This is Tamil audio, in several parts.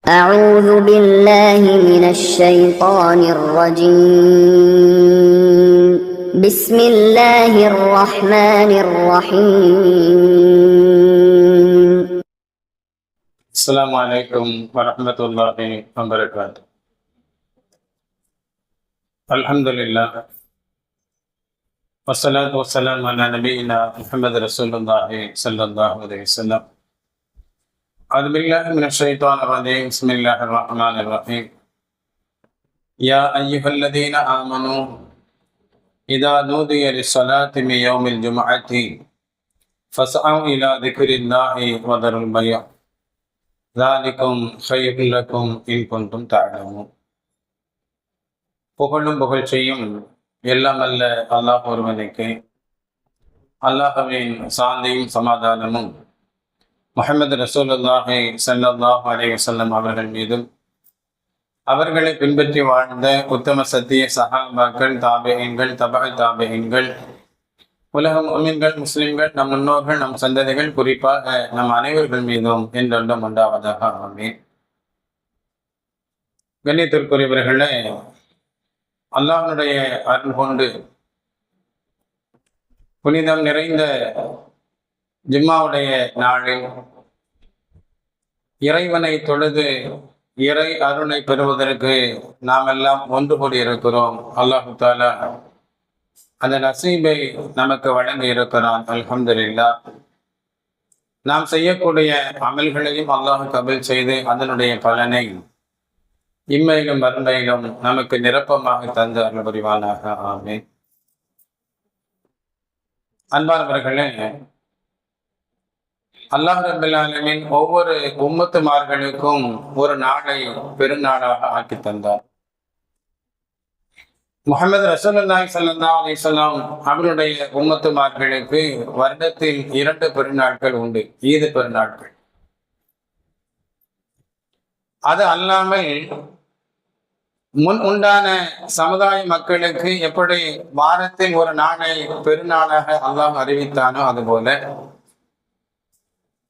أعوذ بالله من الشيطان الرجيم بسم الله الرحمن الرحيم. السلام عليكم ورحمة الله وبركاته. الحمد لله والصلاة والسلام على نبينا محمد رسول الله صلى الله عليه وسلم. أعوذ بالله من الشيطان الرجيم. بسم الله الرحمن الرحيم. يا أيها الذين آمنوا إذا نودي للصلاة من يوم الجمعة فاسعوا إلى ذكر الله وذروا البيع ذلكم خير لكم إن كنتم تعلمون. புகழும் புகழ்ச்சியும் எல்லாம் அல்ல அல்லாஹ் ஒருவனுக்கு. அல்லாஹ்வின் சாந்தியும் சமாதானமும் முஹம்மது ரசூலுல்லாஹி ஸல்லல்லாஹு அலைஹி வஸல்லம் அவர்கள் மீதும் அவர்களை பின்பற்றி வாழ்ந்த உத்தம சத்திய சஹாபாக்கள், தாபிஈன்கள், தபஅ தாபிஈன்கள், உலக முஃமின்கள், முஸ்லிம்கள், நம் முன்னோர்கள், நம் சந்ததிகள், குறிப்பாக நம் அனைவர்கள் மீதும் என்றென்றும் உண்டாவதாக ஆமீன். கண்ணியத்திற்குரியவர்களே, அல்லாஹ்வுடைய அருள் கொண்டு புனிதம் நிறைந்த ஜும்மாவுடைய நாளில் இறைவனை தொழுது இறை அருளை பெறுவதற்கு நாம் எல்லாம் ஒன்று கூடியிருக்கிறோம். அல்லாஹு தாலா அந்த நசீபை நமக்கு வழங்கி இருக்கிறான். அல்ஹம்துலில்லாஹ். நாம் செய்யக்கூடிய அமல்களையும் அல்லாஹ் கபூல் செய்து அதனுடைய பலனை இம்மையிலும் மறுமையிலும் நமக்கு நிரப்பமாக தந்து அருள் புரிவானாக. ஆமீன். அன்பானவர்களே, அல்லாஹ் ரப்பல் ஆலமீன் ஒவ்வொரு உம்மத்துமார்களுக்கும் ஒரு நாளை பெருநாளாக ஆக்கி தந்தார். முஹம்மது ரசூலுல்லாஹி ஸல்லல்லாஹு அலைஹி வஸல்லம் அவருடைய உம்மத்துமார்களுக்கு வருடத்தில் 2 பெருநாட்கள் உண்டு, ஈது பெருநாட்கள். அது அல்லாமல் முன் உண்டான சமுதாய மக்களுக்கு எப்படி வாரத்தில் ஒரு நாளை பெருநாளாக அல்லாஹ் அறிவித்தானோ அதுபோல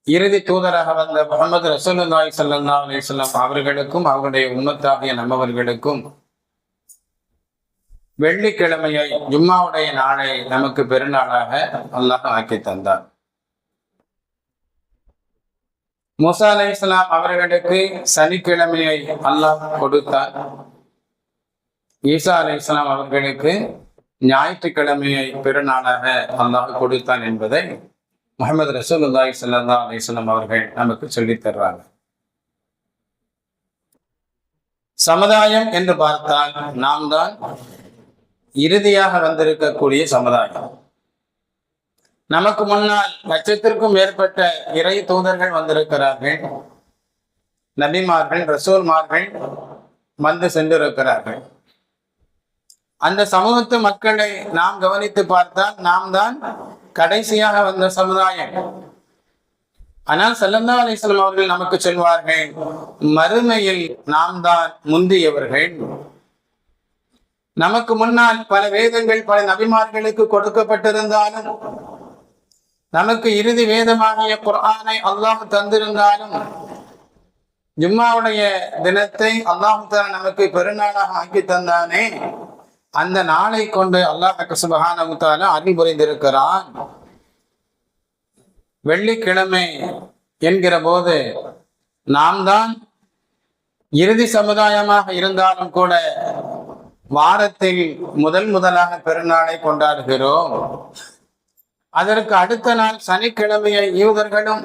இறுதி தூதராக வந்த முஹம்மது ரசூலுல்லாஹி ஸல்லல்லாஹு அலைஹி வஸல்லம் அவர்களுக்கும் அவருடைய உம்மத்தாகிய நம்மவர்களுக்கும் வெள்ளிக்கிழமையை, ஜும்மாவுடைய நாளை நமக்கு பெருநாளாக அல்லாஹ் ஆக்கி தந்தார். மூசா அலைஹிஸ்ஸலாம் அவர்களுக்கு சனிக்கிழமையை அல்லாஹ் கொடுத்தார். ஈசா அலைஹிஸ்ஸலாம் அவர்களுக்கு ஞாயிற்றுக்கிழமையை பெருநாளாக அல்லாஹ் கொடுத்தான் என்பதை முஹம்மது ரசூலுல்லாஹி ஸல்லல்லாஹு அலைஹி வஸல்லம் அவர்கள் நமக்கு சொல்லித் தர்றாங்க. சமுதாயம் என்று பார்த்தால் நாம் தான் இறுதியாக வந்திருக்கக்கூடிய சமுதாயம். நமக்கு முன்னால் லட்சத்திற்கும் மேற்பட்ட இறை தூதர்கள் வந்திருக்கிறார்கள், நபிமார்கள், ரசூல்மார்கள் வந்து சென்றிருக்கிறார்கள். அந்த சமூகத்து மக்களை நாம் கவனித்து பார்த்தால் நாம் தான் கடைசியாக வந்த சமுதாயம். ஆனால் ஸல்லல்லாஹு அலைஹி வஸல்லம் அவர்கள் நமக்கு சொல்வார்கள், மறுமையில் நாம் தான் முந்தியவர்கள். நமக்கு முன்னால் பல வேதங்கள் பல நபிமார்களுக்கு கொடுக்கப்பட்டிருந்தாலும், நமக்கு இறுதி வேதமாகிய குர்ஆனை அல்லாஹ் தந்திருந்தாலும், ஜும்மாவுடைய தினத்தை அல்லாஹ் நமக்கு பெருநாளாக ஆக்கி தந்தானே, அந்த நாளை கொண்டு அல்லாஹ் சுப்ஹானஹு வ தஆலா அருள் புரிந்திருக்கிறான். வெள்ளிக்கிழமை என்கிற போது நாம் தான் இறுதி சமுதாயமாக இருந்தாலும் கூட வாரத்தில் முதலாக பெருநாளை கொண்டாடுகிறோம். அதற்கு அடுத்த நாள் சனிக்கிழமையை யூதர்களும்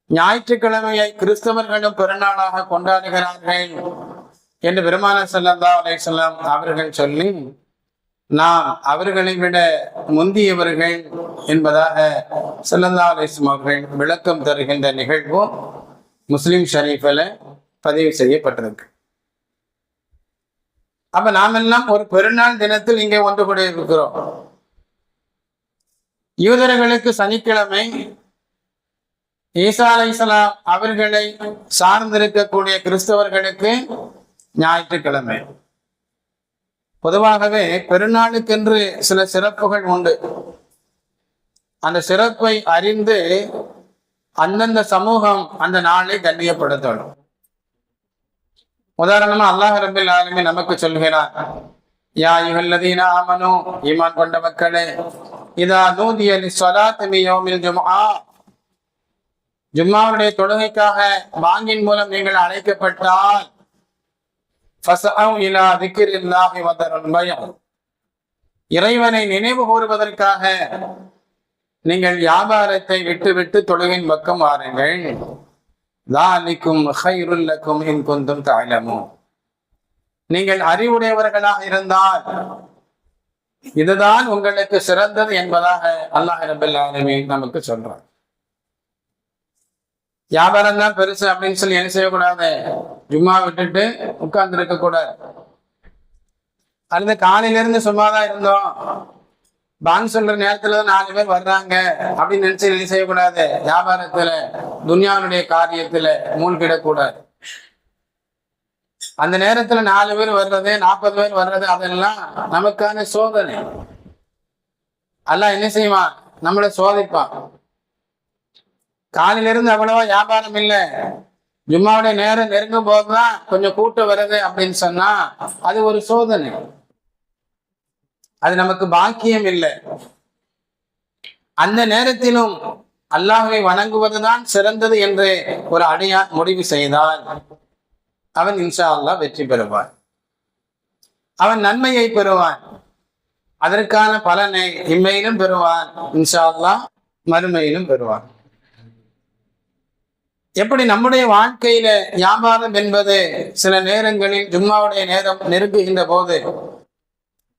ஞாயிற்றுக்கிழமையை கிறிஸ்தவர்களும் பெருநாளாக கொண்டாடுகிறார்கள் என்று பெருமானார் ஸல்லல்லாஹு அலைஹி வஸல்லம் அவர்கள் சொல்லி, நாம் அவர்களை விட முந்தியவர்கள் என்பதாக ஸல்லல்லாஹு அலைஹி வஸல்லம் அவர்கள் விளக்கம் தருகின்ற நிகழ்வும் முஸ்லிம் ஷரீஃபில் பதிவு செய்யப்பட்டிருக்கு. அப்ப நாம் எல்லாம் ஒரு பெருநாள் தினத்தில் இங்கே ஒன்று கூட இருக்கிறோம். யூதர்களுக்கு சனிக்கிழமை, ஈசா அலைஹிஸ்ஸலாம் அவர்களை சார்ந்திருக்கக்கூடிய கிறிஸ்தவர்களுக்கு ஞாயிற்றுக்கிழமை. பொதுவாகவே பெருநாளுக்கென்று சில சிறப்புகள் உண்டு. அந்த சிறப்பை அறிந்து அந்தந்த சமூகம் அந்த நாளை கண்ணியப்படுத்தணும். உதாரணமா அல்லாஹ் ரப்பில் ஆலமீன் நமக்கு சொல்கிறார், யா அய்யுஹல்லதீன ஆமனூ, ஈமான் கொண்ட மக்களே, இதா நூதிய லிஸ்ஸலாத்தி மின் யௌமில் ஜும்ஆ, ஜும்மாவுடைய தொழுகைக்காக பாங்கின் மூலம் நீங்கள் அழைக்கப்பட்டால், ஃபஸ்அவ் இலா திக்ரில்லாஹி வ தருல் பைஅ, இறைவனை நினைவு கூறுவதற்காக நீங்கள் வியாபாரத்தை விட்டுவிட்டு தொழுகையின் பக்கம் வாருங்கள். ذَلِكُمْ خَيْرٌ لَكُمْ إِن كُنتُمْ تَعْلَمُونَ, நீங்கள் அறிவுடையவர்களாக இருந்தால் இதுதான் உங்களுக்கு சிறந்தது என்பதாக அல்லாஹ் ரப்பல் ஆலமீன் நமக்கு சொல்றார். வியாபாரம் தான் பெருசு அப்படின்னு சொல்லி என்ன செய்யக்கூடாது, ஜும்மா விட்டுட்டு உட்கார்ந்து இருக்க கூடாது. அல்லது காலையில இருந்து சும்மாதான் இருந்தோம், பாங்க சொல்ற நேரத்துல 4 பேர் வர்றாங்க அப்படின்னு நினைச்சு என்ன செய்யக்கூடாது, வியாபாரத்துல துன்யாவுடைய காரியத்துல மூழ்கிடக்கூடாது. அந்த நேரத்துல 4 பேர் வர்றது, 40 பேர் வர்றது, அதெல்லாம் நமக்கான சோதனை. அல்லாஹ் என்ன செய்வான், நம்மளை சோதிப்பான். காலையில இருந்து அவ்வளவா வியாபாரம் இல்லை, ஜும்மாவுடைய நேரம் நெருங்கும் போதுதான் கொஞ்சம் கூட்டம் வருது அப்படின்னு சொன்னா அது ஒரு சோதனை, அது நமக்கு பாக்கியம் இல்லை. அந்த நேரத்திலும் அல்லாஹ்வை வணங்குவதுதான் சிறந்தது என்று ஒரு அடியான் முடிவு செய்தால் அவன் இன்ஷா அல்லாஹ் வெற்றி பெறுவான், அவன் நன்மையை பெறுவான், அதற்கான பலனை இம்மையிலும் பெறுவான், இன்ஷா அல்லாஹ் மறுமையிலும் பெறுவான். எப்படி நம்முடைய வாழ்க்கையில வியாபாரம் என்பது சில நேரங்களில் ஜும்மாவுடைய நேரம் நெருங்குகின்ற போது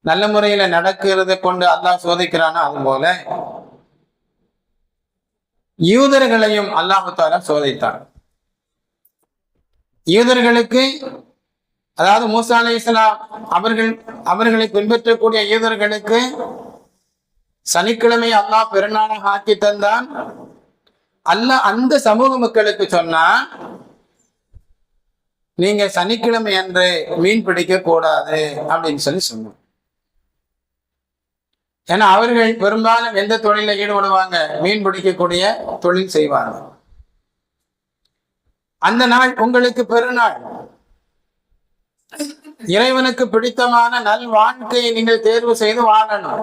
நல்ல முறையில நடக்கிறதை கொண்டு அல்லாஹ் சோதிக்கிறானா, அதுபோல யூதர்களையும் அல்லாஹு தஆலா சோதித்தார். யூதர்களுக்கு, அதாவது மூசா அலைஹிஸ்ஸலாம் அவர்களை பின்பற்றக்கூடிய யூதர்களுக்கு சனிக்கிழமை அல்லாஹ் பெருநாளாக ஆக்கி தந்தான். அல்லாஹ் அந்த சமூக மக்களுக்கு சொன்னா, நீங்க சனிக்கிழமை அன்று மீன் பிடிக்க கூடாது அப்படின்னு சொல்லி சொன்னோம். ஏன்னா அவர்கள் பெரும்பாலும் எந்த தொழில ஈடுபடுவாங்க, மீன் பிடிக்கக்கூடிய தொழில் செய்வாங்க. அந்த நாள் உங்களுக்கு பெருநாள், இறைவனுக்கு பிடித்தமான நல் வாழ்க்கையை நீங்கள் தேர்வு செய்து வாழணும்.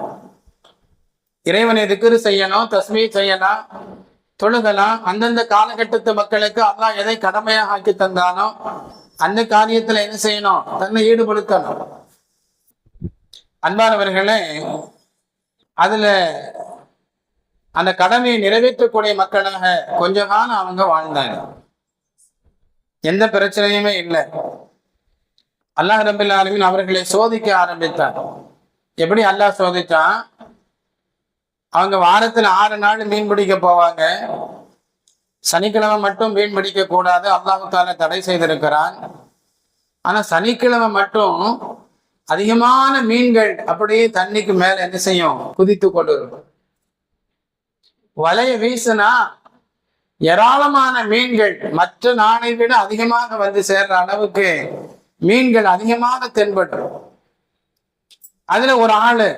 இறைவனை திக்ரு செய்யணும், தஸ்மீத் செய்யலாம், தொழுகலாம். அந்தந்த காலகட்டத்து மக்களுக்கு அல்லாஹ் எதை கடமையாக ஆக்கி தந்தானோ அந்த காரியத்துல என்ன செய்யணும், தன்னை ஈடுபடுத்தணும். அன்பானவர்களே, அதுல அந்த கடமையை நிறைவேற்றக்கூடிய மக்களாக கொஞ்ச காலம் அவங்க வாழ்ந்தாங்க, எந்த பிரச்சனையுமே இல்லை. அல்லாஹ் ரப்பில் ஆலமீன் அவர்களை சோதிக்க ஆரம்பித்தார். எப்படி அல்லாஹ் சோதிச்சான், அவங்க வாரத்துல 6 நாள் மீன் பிடிக்க போவாங்க, சனிக்கிழமை மட்டும் மீன் பிடிக்க கூடாது, அல்லாஹ் தஆலா தடை செய்திருக்கிறான். ஆனா சனிக்கிழமை மட்டும் அதிகமான மீன்கள் அப்படியே தண்ணிக்கு மேல என்ன செய்யும், குதித்து கொண்டு இருக்கும். வலைய வீசினா ஏராளமான மீன்கள் மற்ற நாளை விட அதிகமாக வந்து சேர்ற அளவுக்கு மீன்கள் அதிகமாக தென்படும். அதுல ஒரு ஆளு,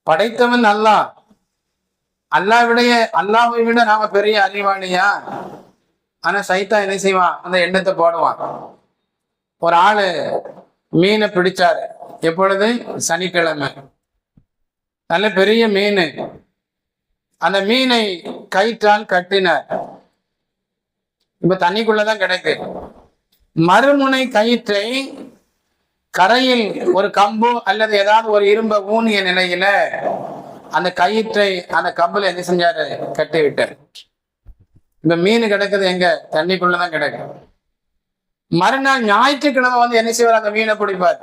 படைத்தவன் அல்லாஹ், அல்லாஹ்வை விட நாம பெரிய அறிவாளியா? ஆனா சைத்தான் என்ன செய்வான், அந்த எண்ணத்தை போடுவான். ஒரு ஆளு மீனை பிடிச்சாரு, எப்பொழுது, சனிக்கிழமை. நல்ல பெரிய மீன். அந்த மீனை கயிற்றால் கட்டினார். இப்ப தண்ணிக்குள்ளதான் கிடக்கு. மறுமுனை கயிற்றை கரையில் ஒரு கம்பு அல்லது ஏதாவது ஒரு இரும்பை ஊனிய நிலையில அந்த கயிற்றை அந்த கம்புல என்ன செஞ்சாரு, கட்டி விட்டார். இந்த மீன் கிடக்குது எங்க, தண்ணிக்குள்ளதான் கிடக்கு. மறுநாள் ஞாயிற்றுக்கிழமை வந்து என்ன செய்வார், அந்த மீனை பிடிப்பார்.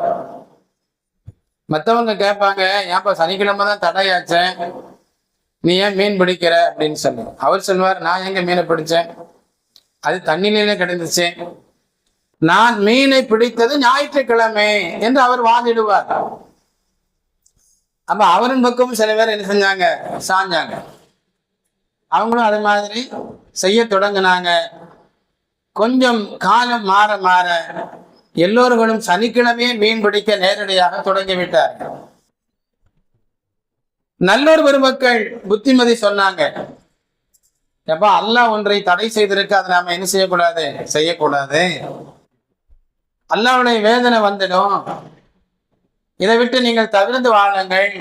மற்றவங்க கேட்பாங்க, ஏன்ப்பா சனிக்கிழமை தான் தடையாச்சேன், நீ ஏன் மீன் பிடிக்கிற அப்படின்னு சொல்லி. அவர் சொல்வார், நான் எங்க மீனை பிடிச்சேன், அது தண்ணியிலே கிடந்துச்சு, நான் மீனை பிடித்தது ஞாயிற்றுக்கிழமை என்று அவர் வாதிடுவார். அப்ப அவரின் பக்கம் சில பேர் என்ன செஞ்சாங்க, சாஞ்சாங்க. அவங்களும் அது மாதிரி செய்ய தொடங்கினாங்க. கொஞ்சம் காலம் மாற மாற எல்லோர்களும் சனிக்கிழமையே மீன் பிடிக்க நேரடியாக தொடங்கிவிட்டார். நல்லொரு பெருமக்கள் புத்திமதி சொன்னாங்க, எப்ப அல்லாஹ் ஒன்றை தடை செய்திருக்கு, அதை நாம என்ன செய்யக்கூடாது. அல்லாஹ்வுடைய வேதனை வந்துடும், இதை விட்டு நீங்கள் தவிர்த்து வாழுங்கள்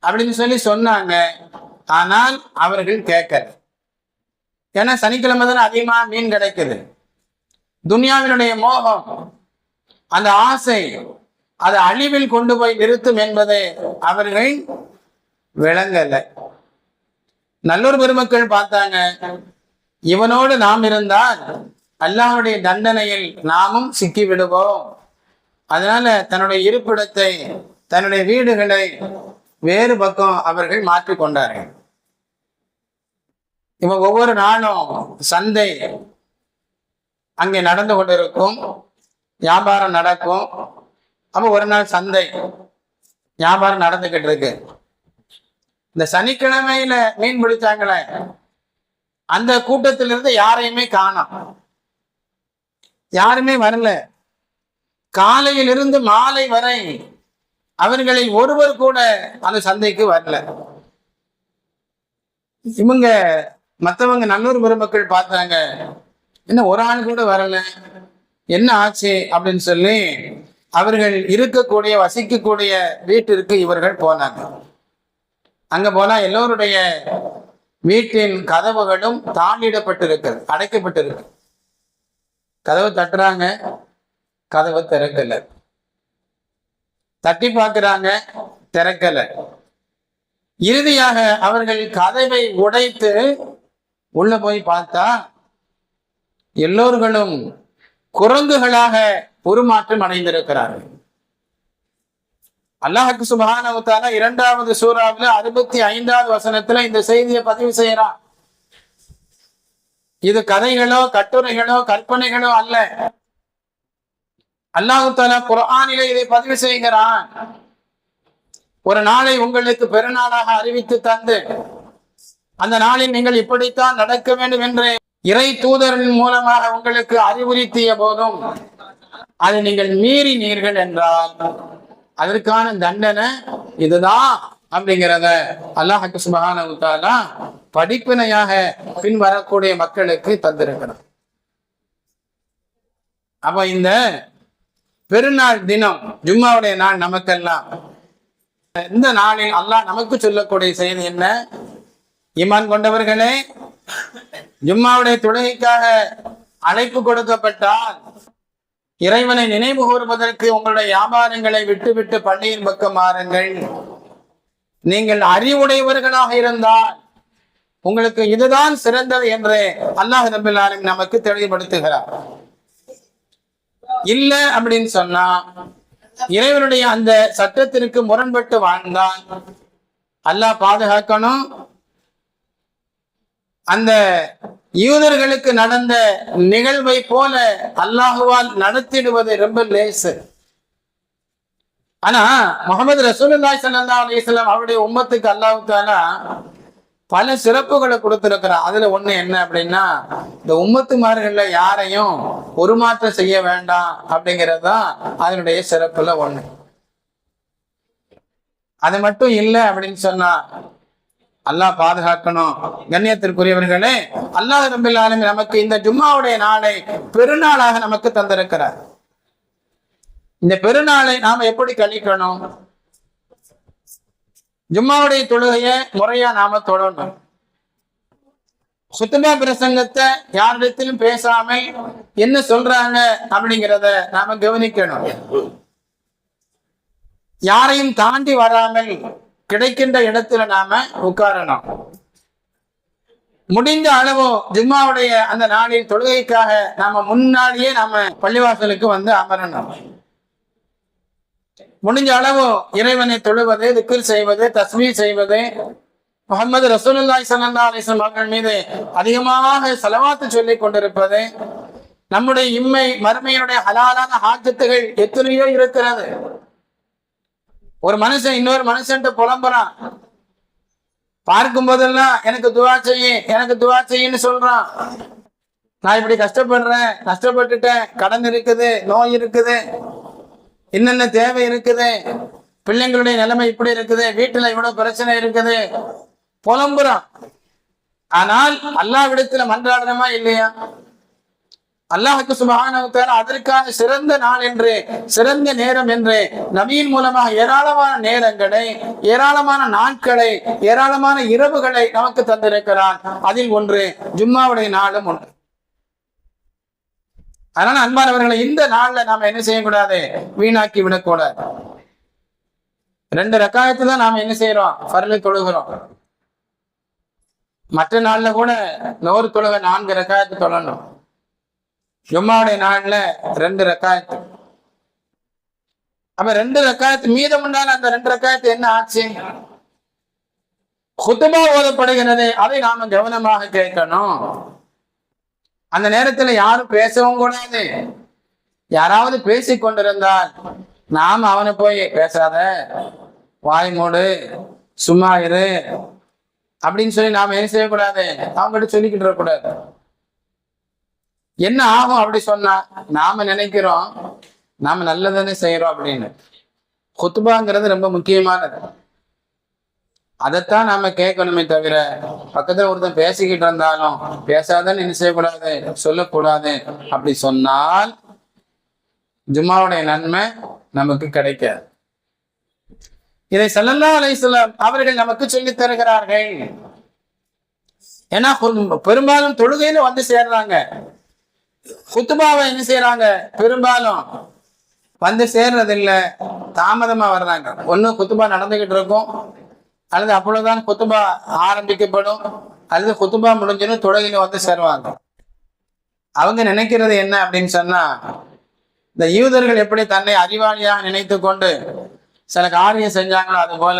அப்படின்னு சொன்னாங்க. ஆனால் அவர்கள் கேட்கல. ஏன்னா சனிக்கிழமை தான் அதிகமா மீன் கிடைக்குது. துன்யாவினுடைய மோகம், அந்த ஆசை, அதை அழிவில் கொண்டு போய் நிறுத்தும் என்பதை அவர்கள் விளங்கல. நல்லொரு பெருமக்கள் பார்த்தாங்க, இவனோடு நாம் இருந்தால் அல்லாஹ்வுடைய தண்டனையில் நாமும் சிக்கி விடுவோம். அதனால தன்னுடைய இருப்பிடத்தை, தன்னுடைய வீடுகளை வேறு பக்கம் அவர்கள் மாற்றிக்கொண்டார்கள். இவன் ஒவ்வொரு நாளும் சந்தை அங்கே நடந்து கொண்டிருக்கும், வியாபாரம் நடக்கும். அப்ப ஒரு நாள் சந்தை வியாபாரம் நடந்துகிட்டு இருக்கு. இந்த சனிக்கிழமையில மீன் பிடிச்சாங்களே, அந்த கூட்டத்திலிருந்து யாரையுமே காணோம், யாருமே வரல. காலையிலிருந்து மாலை வரை அவர்களில் ஒருவர் கூட அந்த சந்தைக்கு வரல. இவங்க மற்றவங்க நல்லூர் பெருமக்கள் பார்த்தாங்க, என்ன ஒரு ஆள் கூட வரல, என்ன ஆச்சு அப்படின்னு சொல்லி அவர்கள் இருக்கக்கூடிய வசிக்கக்கூடிய வீட்டிற்கு இவர்கள் போனாங்க. அங்க போனா எல்லோருடைய வீட்டின் கதவுகளும் தாளிடப்பட்டிருக்கு, அடைக்கப்பட்டிருக்கு. கதவு தட்டுறாங்க, கதவு திறக்கல. தட்டி பார்க்கிறாங்க, திறக்கல. இறுதியாக அவர்கள் கதவை உடைத்து உள்ள போய் பார்த்தா எல்லோர்களும் குரங்குகளாக உருமாற்றம் அடைந்திருக்கிறார்கள். அல்லாஹ்வுக்கு சுப்ஹானஹு வ தஆலா 2வது சூராவில் 65வது வசனத்துல இந்த செய்தியை பதிவு செய்யறான். இது கதைகளோ கட்டுரைகளோ கற்பனைகளோ அல்ல. அல்லாஹ் தஆலா குர்ஆனிலே இதை பதிவு செய்கிறான். ஒரு நாளை உங்களுக்கு பெருநாளாக அறிவித்து தந்து, அந்த நாளில் நீங்கள் இப்படித்தான் நடக்க வேண்டும் என்று இறை தூதரின் மூலமாக உங்களுக்கு அறிவுறுத்திய போதும் அதை நீங்கள் மீறினீர்கள் என்றால் அதற்கான தண்டனை இதுதான் அப்படிங்கிறத அல்லாஹ் சுப்ஹானஹு வ தஆலா படிப்பினையாக பின்வரக்கூடிய மக்களுக்கு தந்திருக்கிறார். அப்ப இந்த பெருநாள் தினம், ஜும்மாவுடைய நாள் நமக்கெல்லாம், இந்த நாளில் அல்லாஹ் நமக்கு சொல்லக்கூடிய செய்தி என்ன? ஈமான் கொண்டவர்களே, ஜும்மாவுடைய தொழுகைக்காக அழைப்பு கொடுக்கப்பட்டால் இறைவனை நினைவு கூறுவதற்கு உங்களுடைய வியாபாரங்களை விட்டுவிட்டு பள்ளியின் பக்கம் மாறுங்கள். நீங்கள் அறிவுடையவர்களாக இருந்தால் உங்களுக்கு இதுதான் சிறந்தது என்று அல்லாஹ் ரப்பல் ஆலமீன் நமக்கு தெளிவுபடுத்துகிறார். இல்ல அப்படின்னு சொன்னா, இறைவனுடைய அந்த சட்டத்திற்கு முரண்பட்டு வாழ்ந்தால் அல்லாஹ் பாதுகாக்கணும். அந்த யூதர்களுக்கு நடந்த நிகழ்வை போல அல்லாஹுவால் நடத்திடுவது ரொம்ப லேசு. ஆனா முஹம்மது ரசூலுல்லாஹி ஸல்லல்லாஹு அலைஹி வஸல்லம் அவருடைய உம்மத்துக்கு அல்லாஹ் தஆலா பல சிறப்புகளை கொடுத்திருக்கிறார். அதுல ஒண்ணு என்ன அப்படின்னா, இந்த உம்மத்துமார்கள்ல யாரையும் உருமாற்றம் செய்ய வேண்டாம் அப்படிங்கிறது தான் அதனுடைய சிறப்புல ஒண்ணு. அது மட்டும் இல்லை அப்படின்னு சொன்னா அல்லாஹ் பாதுகாக்கணும். கண்ணியத்திற்குரியவர்களே, அல்லாஹ் ரப்பல் ஆலமீன் நமக்கு இந்த ஜும்மாவுடைய நாளை பெருநாளாக நமக்கு தந்திருக்கிறார். இந்த பெருநாளை நாம எப்படி கழிக்கணும்? ஜும்மாவுடைய தொழுகையை முறையா நாம தொழணும். சுத்தமா பிரசங்கத்தை யாரிடத்திலும் பேசாமல் என்ன சொல்றாங்க அப்படிங்கிறத நாம கவனிக்கணும். யாரையும் தாண்டி வராமல் கிடைக்கின்ற இடத்துல நாம உட்காரணும். முடிந்த அளவு ஜும்மாவுடைய அந்த நாளில் தொழுகைக்காக நாம முன்னாடியே நாம பள்ளிவாசலுக்கு வந்து அமரணும். முடிஞ்ச அளவு இறைவனை தொழுவது, திக்ர் செய்வது, தஸ்பீஹ் செய்வது, முஹம்மது ரசூலுல்லாஹி ஸல்லல்லாஹு அலைஹி வஸல்லம் அவர்கள் மீது அதிகமாக ஸலவாத்து சொல்லிக் கொண்டிருப்பது. நம்முடைய இம்மை மறுமையினுடைய ஹலாலான ஹாஜத்துகள் எத்தனையோ இருக்கிறது. ஒரு மனுஷன் இன்னொரு மனுஷன்ட்ட புலம்புறான், பார்க்கும் போதெல்லாம் எனக்கு துவா செய்ய, எனக்கு துவா செய்யன்னு சொல்றான். நான் இப்படி கஷ்டப்படுறேன், கஷ்டப்பட்டுட்டேன், கடன் இருக்குது, நோய் இருக்குது, என்னென்ன தேவை இருக்குது, பிள்ளைங்களுடைய நிலைமை இப்படி இருக்குது, வீட்டுல இவ்வளவு பிரச்சனை இருக்குது, புலம்புறான். ஆனால் அல்லாஹ்விடத்துல மன்றாடணுமா இல்லையா? அல்லாஹ்வுக்கு சுப்ஹானஹு வ தஆலா அதற்கான சிறந்த நாள் என்று, சிறந்த நேரம் என்று நபியின் மூலமாக ஏராளமான நேரங்களை, ஏராளமான நாட்களை, ஏராளமான இரவுகளை நமக்கு தந்திருக்கிறான். அதில் ஒன்று ஜும்மாவுடைய நாளும் ஒன்று. அதனால அன்பானவர்களை, இந்த நாள்ல நாம என்ன செய்யக்கூடாது? வீணாக்கி விடக்கூடாது. 2 ரக்காயத்து தான் நாம என்ன செய்யறோம்? ஃபர்லு தொழுகிறோம். மற்ற நாள்ல கூட நோறு தொழுக 4 ரக்காயத்து தொழணும். ஜும்மாவுடைய நாள்ல 2 ரக்காயத்து. அப்ப 2 ரக்காயத்து மீதம் உண்டான அந்த 2 ரக்காயத்து என்ன ஆச்சு? குத்துபா ஓதப்படுகிறது, அதை நாம கவனமாக கேட்கணும். அந்த நேரத்துல யாரும் பேசவும் கூடாது. யாராவது பேசி கொண்டிருந்தால் நாம அவனை போய் பேசாத, வாய் மூடு, சும்மா இரு அப்படின்னு சொல்லி நாம என்ன செய்யக்கூடாது? அவங்ககிட்ட சொல்லிக்கிட்டு இருக்கக்கூடாது. என்ன ஆகும் அப்படி சொன்னா? நாம நினைக்கிறோம் நாம நல்லதானே செய்யறோம் அப்படின்னு. குத்துபாங்கிறது ரொம்ப முக்கியமானது. அதைத்தான் நாம கேட்கணுமே தவிர, பக்கத்துல ஒருத்தன் பேசிக்கிட்டு இருந்தாலும் பேசாதன்னு என்ன செய்யக்கூடாது? சொல்லக்கூடாது. அப்படி சொன்னால் ஜும்மாவுடைய நன்மை நமக்கு கிடைக்காது. இதை ஸல்லல்லாஹு அலைஹி வஸல்லம் அவர்கள் நமக்கு சொல்லித் தருகிறார்கள். ஏன்னா பெரும்பாலும் தொழுகையில வந்து சேர்றாங்க, குத்துபாவை என்ன செய்யறாங்க? பெரும்பாலும் வந்து சேர்றதில்லை, தாமதமா வர்றாங்க. ஒண்ணு குத்துபா நடந்துகிட்டு இருக்கும், அல்லது அப்பொழுதுதான் குத்துபா ஆரம்பிக்கப்படும், அல்லது குத்துபா முடிஞ்சிடும் தொழுகையில வந்து சேருவாங்க. அவங்க நினைக்கிறது என்ன அப்படின்னு சொன்னா, இந்த யூதர்கள் எப்படி தன்னை அறிவாளியாக நினைத்து கொண்டு சில காரியம் செஞ்சாங்களோ அது போல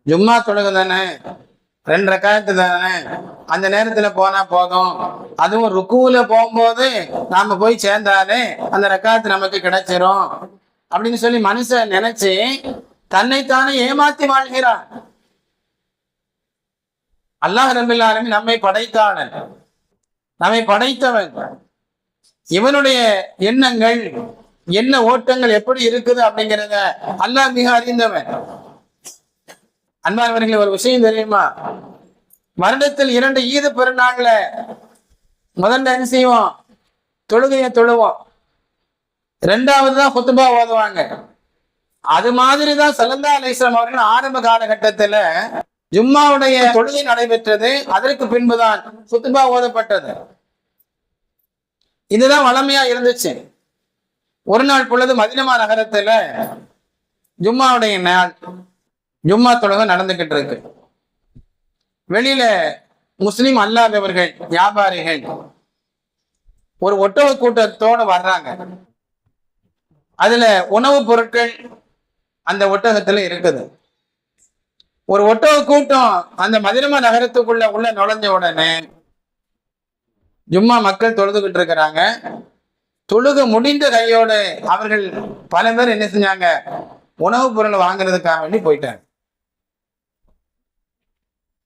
ஜும்மா தொழுகை தானே, 2 ரக்காயத்து தானே, அந்த நேரத்துல போனா போதும், அதுவும் ருக்குவுல போகும்போது நாம போய் சேர்ந்தாலே அந்த ரக்காயத்து நமக்கு கிடைச்சிரும் அப்படின்னு சொல்லி மனுஷன் நினைச்சு தன்னைத்தானே ஏமாத்தி வாழ்கிறான். அல்லாஹ் ரப்பல் ஆலமீன் நம்மை படைத்தாளன், நம்மை படைத்தவன். இவனுடைய எண்ணங்கள், என்ன ஓட்டங்கள் எப்படி இருக்குது அப்படிங்கிறத அல்லாஹ் மிக அறிந்தவன். அன்பானவர்களே, ஒரு விஷயம் தெரியுமா? வருடத்தில் 2 ஈது பெருநாள்ல முதல்ல என்ன செய்வோம்? தொழுகையை தொழுவோம். 2வது தான் குத்துபா ஓதுவாங்க. அது மாதிரிதான் ஸல்லல்லாஹு அலைஹி வஸல்லம் அவர்கள் ஆரம்ப காலகட்டத்துல ஜும்மாவுடைய தொழுகை நடைபெற்றது, அதற்கு பின்புதான் குத்துபா ஓதப்பட்டது. இதுதான் வளமையா இருந்துச்சு. ஒரு நாள் பொழுது மதீனா நகரத்துல ஜும்மாவுடைய நாள், ஜும்மா தொழுகை நடந்துகிட்டு இருக்கு. வெளியில முஸ்லிம் அல்லாதவர்கள், வியாபாரிகள் ஒரு ஒட்டக கூட்டத்தோடு வர்றாங்க. அதுல உணவுப் பொருட்கள் அந்த ஒட்டகத்துல இருக்குது. ஒரு ஒட்டக கூட்டம் அந்த மதீனா நகரத்துக்குள்ள நுழைஞ்ச உடனே ஜும்மா மக்கள் தொழுதுகிட்டு இருக்கிறாங்க. தொழுக முடிந்த கையோடு அவர்கள் பல பேர் என்ன செஞ்சாங்க? உணவுப் பொருளை வாங்குறதுக்காக வேண்டி போயிட்டாங்க.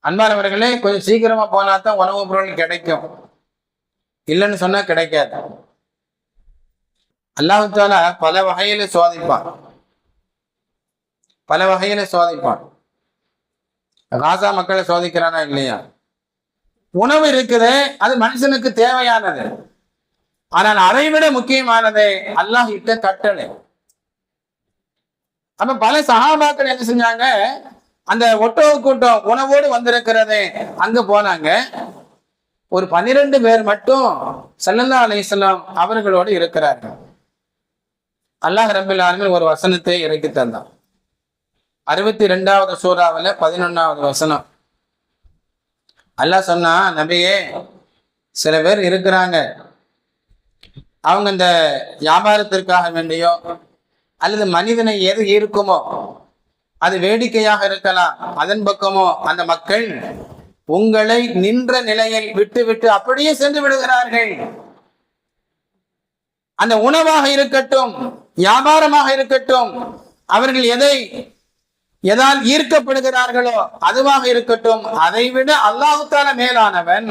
அன்பானவர்களே, கொஞ்சம் சீக்கிரமா போனா தான் உணவுப் பொருள் கிடைக்கும், இல்லைன்னு சொன்னா கிடைக்காது. அல்லாஹ் தஆலா பல வகையில சோதிப்பான், பல வகையில சோதிப்பான். காசா மக்களை சோதிக்கிறானா இல்லையா? உணவு இருக்குது, அது மனுஷனுக்கு தேவையானது. ஆனால் அதை விட முக்கியமானது அல்லாஹ் இட்ட கட்டளை. அப்ப பல சஹாபாக்கள் என்ன செஞ்சாங்க? அந்த ஒட்டக கூட்டம் உணவோடு வந்திருக்கிறது, அங்க போனாங்க. ஒரு 12 பேர் மட்டும் ஸல்லல்லாஹு அலைஹி வஸல்லம் அவர்களோடு இருக்கிறார்கள். அல்லாஹ் ரப்பல் ஆலமீன் ஒரு வசனத்தை இறக்கி தந்தான். 62வது சூராவில் 11வது வசனம். அல்லாஹ் சொன்னா, நபியே, சில பேர் இருக்கிறாங்க, அவங்க இந்த வியாபாரத்திற்காக வேண்டியோ அல்லது மனிதனை எது இருக்குமோ, அது வேடிக்கையாக இருக்கலாம், அதன் பக்கமோ அந்த மக்கள் உங்களை நின்ற நிலையில் விட்டு விட்டு அப்படியே சென்று விடுகிறார்கள். அந்த உணவாக இருக்கட்டும், வியாபாரமாக இருக்கட்டும், அவர்கள் எதால் ஈர்க்கப்படுகிறார்களோ அதுவாக இருக்கட்டும், அதை விட அல்லாஹ் தஆலா மேலானவன்,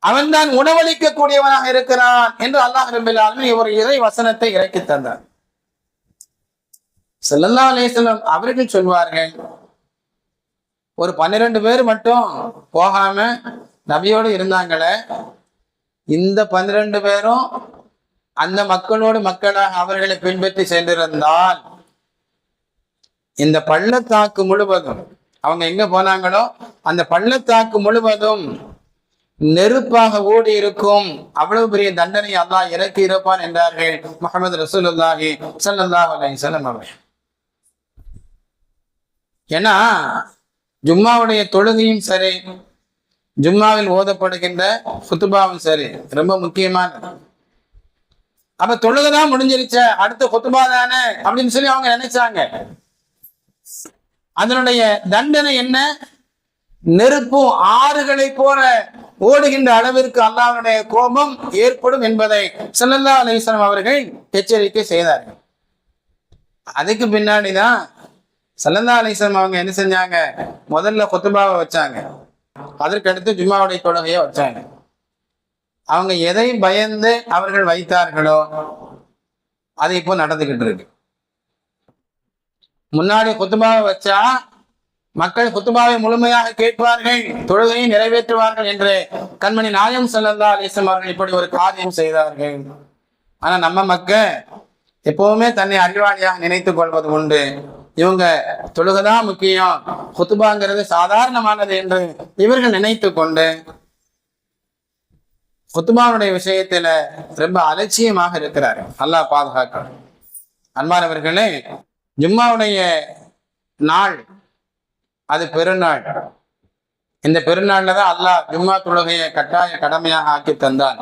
அவன்தான் உணவளிக்க கூடியவனாக இருக்கிறான் என்று அல்லாஹ் ரப்பல் ஆலமீன் ஒரு இறை வசனத்தை இறக்கி தந்தார். ஸல்லல்லாஹு அலைஹி வஸல்லம் அவர்கள் சொல்வார்கள், ஒரு 12 பேர் மட்டும் போகாம நபியோடு இருந்தாங்களே, இந்த 12 பேரும் அந்த மக்களோடு மக்களாக அவர்களை பின்பற்றி சென்றிருந்தால் இந்த பள்ளத்தாக்கு முழுவதும், அவங்க எங்க போனாங்களோ அந்த பள்ளத்தாக்கு முழுவதும் நெருப்பாக ஓடி இருக்கும். அவ்வளவு பெரிய தண்டனை அல்லாஹ் இறக்கி இருப்பான் என்றார்கள் முஹம்மது ரசூலுல்லாஹி ஸல்லல்லாஹு அலைஹி வஸல்லம் அவர்கள். ஏன்னா ஜும்மாவுடைய தொழுகையும் சரி, ஜும்மாவில் ஓதப்படுகின்ற குத்துபாவும் சரி, ரொம்ப முக்கியமானது. அப்ப தொழுகைதான் முடிஞ்சிருச்ச, அடுத்த குத்துபா தானே அப்படின்னு சொல்லி அவங்க நினைச்சாங்க. அதனுடைய தண்டனை என்ன? நெருப்பும் ஆறுகளை போல ஓடுகின்ற அளவிற்கு அல்லாஹ்வுடைய கோபம் ஏற்படும் என்பதை ஸல்லல்லாஹு அலைஹி வஸல்லம் அவர்கள் எச்சரிக்கை செய்தார்கள். அதுக்கு பின்னாடிதான் ஸல்லல்லாஹு அலைஹி வஸல்லம் அவங்க என்ன செஞ்சாங்க? முதல்ல குத்துபாவை வச்சாங்க, அதற்கடுத்து ஜும்மாவுடைய தொழுகையை வச்சாங்க. அவங்க எதை பயந்து அவர்கள் வைத்தார்களோ அது இப்போ நடந்துகிட்டு இருக்கு. முன்னாடி குத்துபாவை வச்சா மக்கள் குத்துபாவை முழுமையாக கேட்பார்கள், தொழுகையை நிறைவேற்றுவார்கள் என்று கண்மணி நாயகம் ஸல்லல்லாஹு அலைஹி வஸல்லம் அவர்கள் இப்படி ஒரு காரியம் செய்தார்கள். ஆனா நம்ம மக்கள் எப்பவுமே தன்னை அறிவாளியாக நினைத்துக் கொள்வது உண்டு. இவங்க தொழுகைதான் முக்கியம், குத்துபாங்கிறது சாதாரணமானது என்று இவர்கள் நினைத்து கொண்டு குத்துபாவுடைய விஷயத்துல ரொம்ப அலட்சியமாக இருக்கிறார்கள். அல்லாஹ் பாதுகாக்க. அன்பானவர்களே, ஜும்மாவுடைய நாள் அது பெருநாள். இந்த பெருநாள்ல தான் அல்லாஹ் ஜும்மா தொழுகையை கட்டாய கடமையாக ஆக்கி தந்தான்.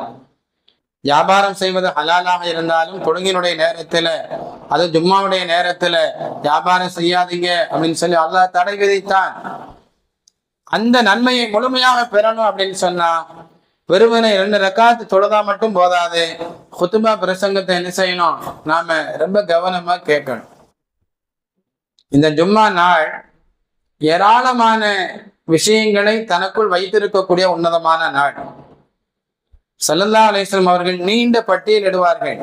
வியாபாரம் செய்வது ஹலாலாக இருந்தாலும் தொழுகையினுடைய நேரத்துல, அது ஜும்மாவுடைய நேரத்துல வியாபாரம் செய்யாதீங்க அப்படின்னு சொல்லி அல்லாஹ் தடை விதித்தான். அந்த நன்மையை முழுமையாக பெறணும் அப்படின்னு சொன்னா வெறுமனே 2 ரக்காத்து தொழுதா மட்டும் போதாது. குத்துபா பிரசங்கத்தை என்ன செய்யணும்? நாம ரொம்ப கவனமா கேட்கணும். இந்த ஜும்மா நாள் ஏராளமான விஷயங்களை தனக்குள் வைத்திருக்கக்கூடிய உன்னதமான நாள். ஸல்லல்லாஹு அலைஹி வஸல்லம் அவர்கள் நீண்ட பட்டியலிடுவார்கள்.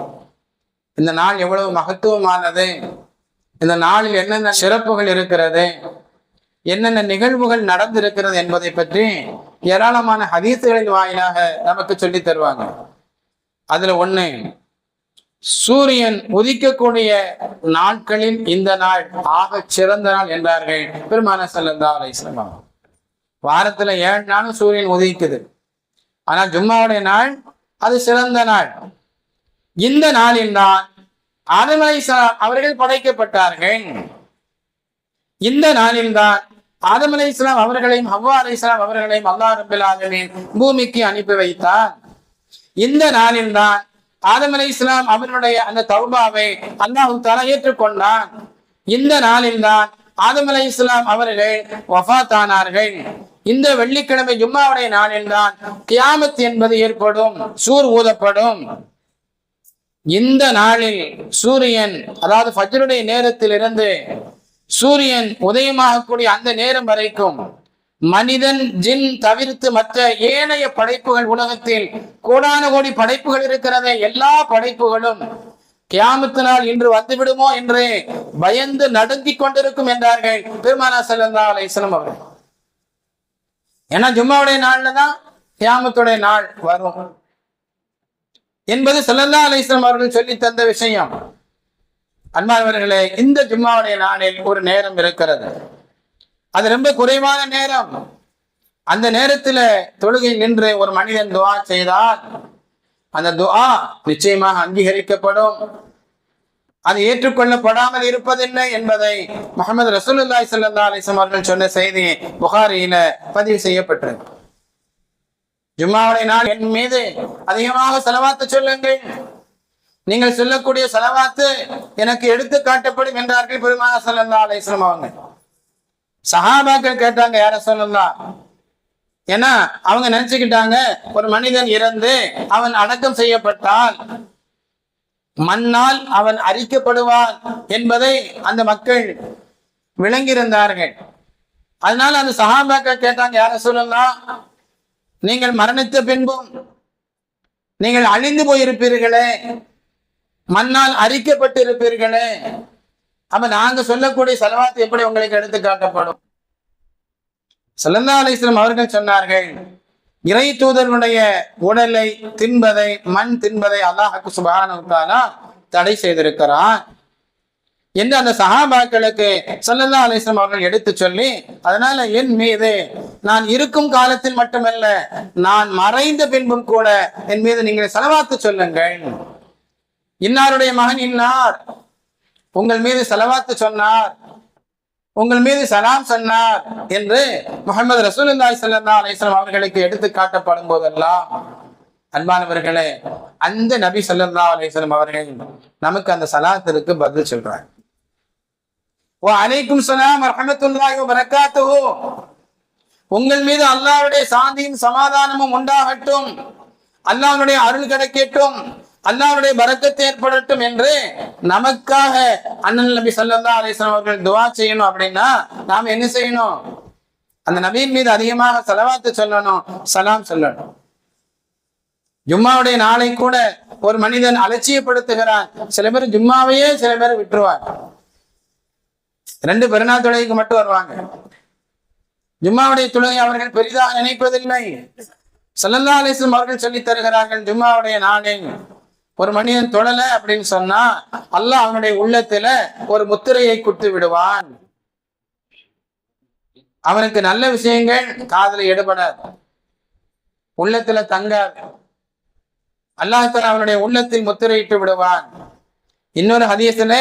இந்த நாள் எவ்வளவு மகத்துவமானது, இந்த நாளில் என்னென்ன சிறப்புகள் இருக்கிறது, என்னென்ன நிகழ்வுகள் நடந்திருக்கிறது என்பதை பற்றி ஏராளமான ஹதீசுகளின் வாயிலாக நமக்கு சொல்லி தருவாங்க. அதுல ஒண்ணு, சூரியன் உதிக்கக்கூடிய நாட்களில் இந்த நாள் ஆக சிறந்த நாள் என்றார்கள் பெருமானார் ஸல்லல்லாஹு அலைஹி வஸல்லம். வாரத்துல 7 நாளும் சூரியன் உதிக்குது, ஆனா ஜும்மாவுடைய நாள் அது சிறந்த நாள். இந்த நாளில் தான் ஆதம் அலைஹிஸ்ஸலாம் அவர்கள் படைக்கப்பட்டார்கள். இந்த நாளில் தான் ஆதம் அலைஹிஸ்ஸலாம் அவர்களையும் ஹவ்வா அலைஹிஸ்ஸலாம் அவர்களையும் அல்லாஹ் ரப்பல் ஆலமீன் பூமிக்கு அனுப்பி வைத்தார். இந்த நாளில் தான் ஆதம் அலைஹிஸ்ஸலாம் அவர்களுடைய அந்த தௌபாவை அல்லாஹ் தஆலா ஏற்றுக்கொண்டான். இந்த நாளில் தான் ஆதம் அலைஹிஸ்ஸலாம் அவர்கள் வஃபாத் ஆனார்கள். இந்த வெள்ளிக்கிழமை ஜும்மாவுடைய நாளில் தான் கியாமத் என்பது ஏற்படும், சூர் ஊதப்படும். இந்த நாளில் சூரியன், அதாவது ஃபஜ்ருடைய நேரத்தில் இருந்து சூரியன் உதயமாகக்கூடிய அந்த நேரம் வரைக்கும் மனிதன் ஜின் தவிர்த்து மற்ற ஏனைய படைப்புகள், உலகத்தில் கோடான கோடி படைப்புகள் இருக்கிறதே, எல்லா படைப்புகளும் கியாமத்து நாள் இன்று வந்துவிடுமோ என்று பயந்து நடுங்கிக் கொண்டிருக்கும் என்றார்கள் பெருமானார் ஸல்லல்லாஹு அலைஹி வஸல்லம் அவர்கள். ஏன்னா ஜும்மாவுடைய நாள்ல தான் கியாமத்துடைய நாள் வரும் என்பது ஸல்லல்லாஹு அலைஹி வஸல்லம் அவர்கள் சொல்லி தந்த விஷயம். அன்பானவர்களே, இந்த ஜும்மாவுடைய நாளில் ஒரு நேரம் இருக்கிறது, அது ரொம்ப குறைவான நேரம். அந்த நேரத்துல தொழுகை நின்று ஒரு மனிதன் துஆ செய்தால் அந்த துஆ நிச்சயமாக அங்கீகரிக்கப்படும். அது ஏற்றுக்கொள்ளப்படாமல் இருப்பதில்லை என்பதை முஹம்மது ரசூலுல்லாஹி ஸல்லல்லாஹு அலைஹி வஸல்லம் அவர்கள் சொன்ன செய்தி புகாரியில பதிவு செய்யப்பட்டது. ஜும்மாவுடைய நாள் என் மீது அதிகமாக ஸலவாத்து சொல்லுங்கள், நீங்கள் சொல்லக்கூடிய ஸலவாத்து எனக்கு எடுத்து காட்டப்படும் என்றார்கள் பெருமானார் ஸல்லல்லாஹு அலைஹி வஸல்லம் அவங்க. சஹாபாக்கள் கேட்டாங்க, யா ரசூலல்லாஹ், ஏன்னா அவங்க நினைச்சுக்கிட்டாங்க ஒரு மனிதன் இறந்து அவன் அடக்கம் செய்யப்பட்டால் மண்ணால் அவன் அரிக்கப்படுவான் என்பதை அந்த மக்கள் விளங்கியிருந்தார்கள். அதனால அந்த சஹாபாக்கள் கேட்டாங்க, யா ரசூலல்லாஹ், நீங்கள் மரணித்த பின்பும் நீங்கள் அழிந்து போயிருப்பீர்களே, மண்ணால் அரிக்கப்பட்டு இருப்பீர்களே, அப்ப நாங்க சொல்லக்கூடிய ஸலவாத் எப்படி உங்களுக்கு எடுத்து காட்டப்படும்? ஸல்லல்லாஹு அலைஹி வஸல்லம் அவர்கள் சொன்னார்கள், இறை தூதர்களுடைய உடலை தின்பதை, மண் தின்பதை அல்லாஹ் சுப்ஹானஹு வ தஆலா தடை செய்திருக்கிறான் என்று அந்த சஹாபாக்களுக்கு ஸல்லல்லாஹு அலைஹி வஸல்லம் அவர்கள் எடுத்து சொல்லி, அதனால என் மீது நான் இருக்கும் காலத்தில் மட்டுமல்ல, நான் மறைந்த பின்பும் கூட என் மீது நீங்கள் ஸலவாத்து சொல்லுங்கள். இன்னாருடைய மகன் இன்னார் உங்கள் மீது ஸலவாத்து சொன்னார், உங்கள் மீது சலாம் சொன்னார் என்று முஹம்மது ரசூலுல்லாஹி ஸல்லல்லாஹு அலைஹி வஸல்லம் அவர்களுக்கு எடுத்து காட்டப்படும் போதெல்லாம், அன்பானவர்களே, அந்த நபி ஸல்லல்லாஹு அலைஹி வஸல்லம் அவர்கள் நமக்கு அந்த சலாத்திற்கு பதில் சொல்றாங்க. வ அலைக்கும் ஸலாம் ரஹ்மத்துல்லாஹி வ பரக்காத்துஹு, உங்கள் மீது அல்லாஹ்வுடைய சாந்தியும் சமாதானமும் உண்டாகட்டும், அல்லாஹ்வுடைய அருள் கிடைக்கட்டும், அல்லாஹ்வுடைய பரக்கத்து ஏற்படட்டும் என்று நமக்காக அண்ணல் நபி ஸல்லல்லாஹு அலைஹி வஸல்லம் அவர்கள் துஆ செய்யணும். அப்படின்னா நாம் என்ன செய்யணும்? அந்த நபியின் மீது அதிகமாக ஸலவாத்து சொல்லணும், சலாம் சொல்லணும். ஜும்மாவுடைய நாளை கூட ஒரு மனிதன் அலட்சியப்படுத்துகிறான். சில பேர் ஜும்மாவையே சில பேர் விட்டுருவாங்க. 2 பெருநாள் தொழுகைக்கு மட்டும் வருவாங்க. ஜும்மாவுடைய தொழுகை அவர்கள் பெரிதாக நினைப்பதில்லை. ஸல்லல்லாஹு அலைஹி வஸல்லம் அவர்கள் சொல்லி தருகிறார்கள், ஜும்மாவுடைய நாளில் ஒரு மனிதன் தொழல அப்படின்னு சொன்னா அல்லாஹ் அவனுடைய உள்ளத்துல ஒரு முத்திரையை குத்து விடுவான். அவனுக்கு நல்ல விஷயங்கள் காதுல எடுபடாது, உள்ளத்துல தங்காது. அல்லாஹ் தஆலா அவனுடைய உள்ளத்தில் முத்திரையிட்டு விடுவான். இன்னொரு ஹதீஸ்ல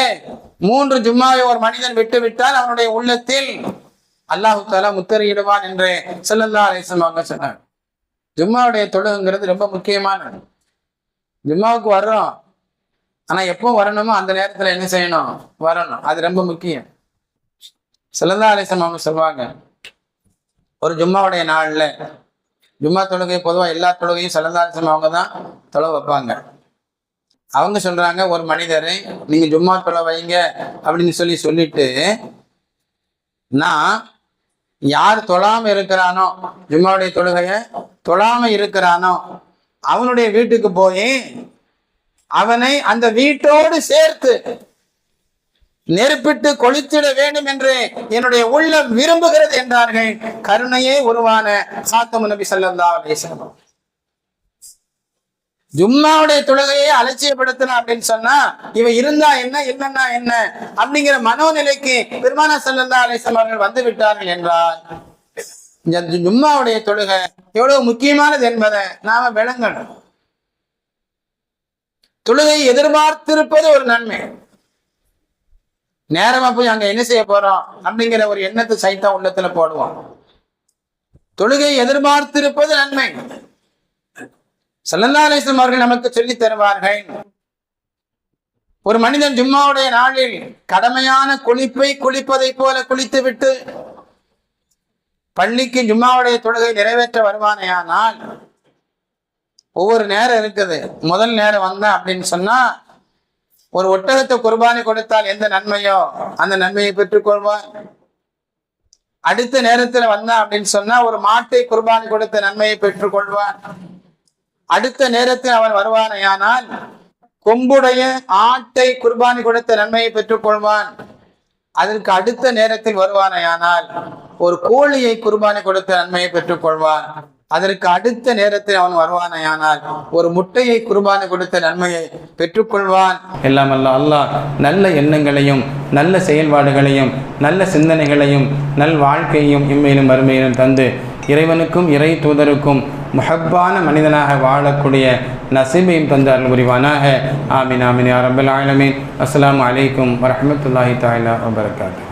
3 ஜும்மாவை ஒரு மனிதன் விட்டு விட்டால் அவனுடைய உள்ளத்தில் அல்லாஹ் தஆலா முத்திரையிடுவான் என்று ஸல்லல்லாஹு அலைஹி வஸல்லம் அவங்க சொன்னாங்க. ஜும்மாவுடைய தொழுகைங்கிறது ரொம்ப முக்கியமானது. ஜும்மாவுக்கு வர்றோம், ஆனா எப்போ வரணுமோ அந்த நேரத்துல என்ன செய்யணும்? வரணும். அது ரொம்ப முக்கியம். ஸல்லல்லாஹு அலைஹி வஸல்லம் அவங்க சொல்லுவாங்க, ஒரு ஜும்மாவுடைய நாள்ல, ஜும்மா தொழுகை பொதுவாக எல்லா தொழுகையும் ஸல்லல்லாஹு அலைஹி வஸல்லம் அவங்க தான் தொலை வைப்பாங்க. அவங்க சொல்றாங்க, ஒரு மனிதரை நீங்க ஜும்மா தொலை வைங்க அப்படின்னு சொல்லிட்டு, நான் யார் தொழாம இருக்கிறானோ, ஜும்மாவுடைய தொழுகைய தொழாம இருக்கிறானோ அவனுடைய வீட்டுக்கு போய் அவனை அந்த வீட்டோடு சேர்த்து நெருப்பிட்டு கொளுத்திட வேண்டும் என்று என்னுடைய உள்ளம் விரும்புகிறது என்றார்கள் கருணையே உருவான காத்தமு நபி ஸல்லல்லாஹு அலைஹி வஸல்லம். ஜும்மாவுடைய தொழுகையை அலட்சியப்படுத்தணும் அப்படின்னு சொன்னா இவன் இருந்தா என்ன, இல்லைன்னா என்ன அப்படிங்கிற மனோநிலைக்கு பெருமானார் ஸல்லல்லாஹு அலைஹி வஸல்லம் அவர்கள் வந்து விட்டார்கள் என்றால், இந்த ஜும்மாவுடைய தொழுகை எவ்வளவு முக்கியமானது என்பதை நாம விளங்கணும். தொழுகை எதிர்பார்த்திருப்பது ஒரு நன்மை. நேரமா போய் அங்க என்ன செய்ய போறோம் அப்படிங்கிற ஒரு எண்ணத்தை சைத்தா உள்ளத்துல போடுவோம். தொழுகை எதிர்பார்த்திருப்பது நன்மை. ஸல்லல்லாஹு அலைஹி வஸல்லம் அவர்கள் நமக்கு சொல்லி தருவார்கள், ஒரு மனிதன் ஜும்மாவுடைய நாளில் கடமையான குளிப்பை குளிப்பதை போல குளித்து விட்டு பள்ளிக்கு ஜும்மாவுடைய தொழுகை நிறைவேற்ற வருவானேயானால், ஒவ்வொரு நேரம் இருக்குது. முதல் நேரம் வந்தா அப்படின்னு சொன்னா, ஒரு ஒட்டகத்தை குர்பானி கொடுத்தால் எந்த நன்மையோ அந்த நன்மையை பெற்றுக்கொள்வான். அடுத்த நேரத்துல வந்தா அப்படின்னு சொன்னா ஒரு மாட்டை குர்பானி கொடுத்த நன்மையை பெற்றுக்கொள்வான். அடுத்த நேரத்தில் அவன் வருவானையானால் கொம்புடைய ஆட்டை குர்பானி கொடுத்த நன்மையை பெற்றுக்கொள்வான். அதற்கு அடுத்த நேரத்தில் வருவானையானால் ஒரு கோழியை குர்பானி கொடுத்த நன்மையை பெற்றுக்கொள்வான். அதற்கு அடுத்த நேரத்தில் அவன் வருவானையானால் ஒரு முட்டையை குர்பானி கொடுத்த நன்மையை பெற்றுக்கொள்வான். எல்லாம் அல்லாஹ் நல்ல எண்ணங்களையும் நல்ல செயல்பாடுகளையும் நல்ல சிந்தனைகளையும் நல் வாழ்க்கையையும் இம்மையிலும் மறுமையிலும் தந்து இறைவனுக்கும் இறை தூதருக்கும் முஹப்பான மனிதனாக வாழக்கூடிய நசீபையும் தந்து அருள் புரிவானாக. ஆமீன் ஆமீன் யா ரப்பல் ஆலமீன். அஸ்ஸலாமு அலைக்கும் வரஹ்மத்துல்லாஹி தஆலா வபரகாத்துஹு.